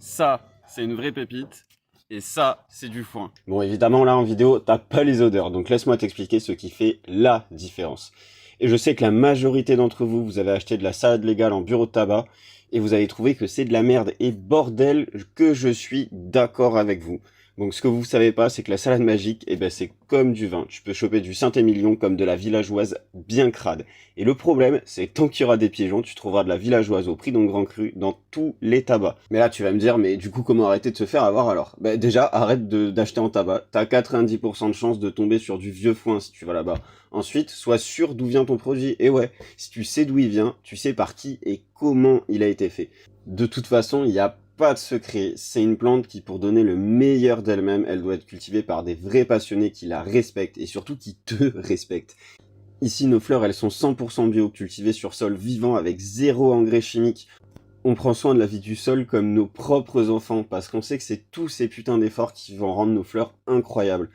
Ça, c'est une vraie pépite. Et ça, c'est du foin. Bon, évidemment, là, en vidéo, t'as pas les odeurs, donc laisse-moi t'expliquer ce qui fait la différence. Et je sais que la majorité d'entre vous, vous avez acheté de la salade légale en bureau de tabac, et vous avez trouvé que c'est de la merde, et bordel que je suis d'accord avec vous. Donc ce que vous savez pas, c'est que la salade magique, eh ben c'est comme du vin. Tu peux choper du Saint-Émilion comme de la villageoise bien crade. Et le problème, c'est que tant qu'il y aura des pigeons, tu trouveras de la villageoise au prix d'un grand cru dans tous les tabacs. Mais là, tu vas me dire, mais du coup, comment arrêter de se faire avoir alors? Ben déjà, arrête d'acheter en tabac. T'as 90% de chances de tomber sur du vieux foin si tu vas là-bas. Ensuite, sois sûr d'où vient ton produit. Et ouais, si tu sais d'où il vient, tu sais par qui et comment il a été fait. De toute façon, il n'y a pas de secret, c'est une plante qui, pour donner le meilleur d'elle-même, elle doit être cultivée par des vrais passionnés qui la respectent et surtout qui te respectent. Ici, nos fleurs, elles sont 100% bio, cultivées sur sol vivant avec zéro engrais chimique. On prend soin de la vie du sol comme nos propres enfants parce qu'on sait que c'est tous ces putains d'efforts qui vont rendre nos fleurs incroyables.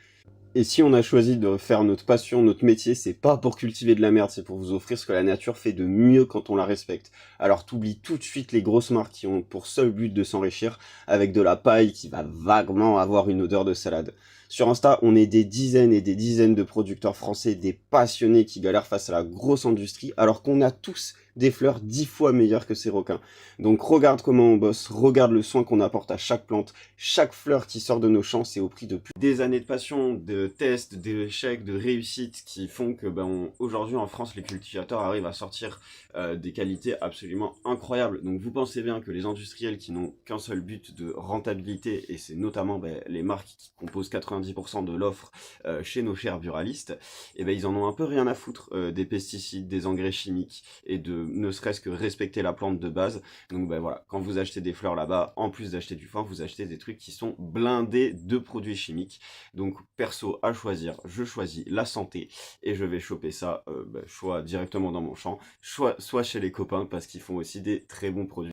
Et si on a choisi de faire notre passion, notre métier, c'est pas pour cultiver de la merde, c'est pour vous offrir ce que la nature fait de mieux quand on la respecte. Alors t'oublies tout de suite les grosses marques qui ont pour seul but de s'enrichir avec de la paille qui va vaguement avoir une odeur de salade. Sur Insta, on est des dizaines et des dizaines de producteurs français, des passionnés qui galèrent face à la grosse industrie, alors qu'on a tous des fleurs 10 fois meilleures que ces requins. Donc regarde comment on bosse, regarde le soin qu'on apporte à chaque plante, chaque fleur qui sort de nos champs, c'est au prix de plus des années de passion, de tests, d'échecs, de réussites qui font que aujourd'hui en France, les cultivateurs arrivent à sortir des qualités absolument incroyables. Donc vous pensez bien que les industriels qui n'ont qu'un seul but de rentabilité, et c'est notamment les marques qui composent 90% de l'offre chez nos chers buralistes, et ils en ont un peu rien à foutre des pesticides, des engrais chimiques et de ne serait-ce que respecter la plante de base. Donc voilà, quand vous achetez des fleurs là-bas, en plus d'acheter du foin, vous achetez des trucs qui sont blindés de produits chimiques. Donc perso, à choisir, je choisis la santé et je vais choper ça soit directement dans mon champ, soit chez les copains parce qu'ils font aussi des très bons produits.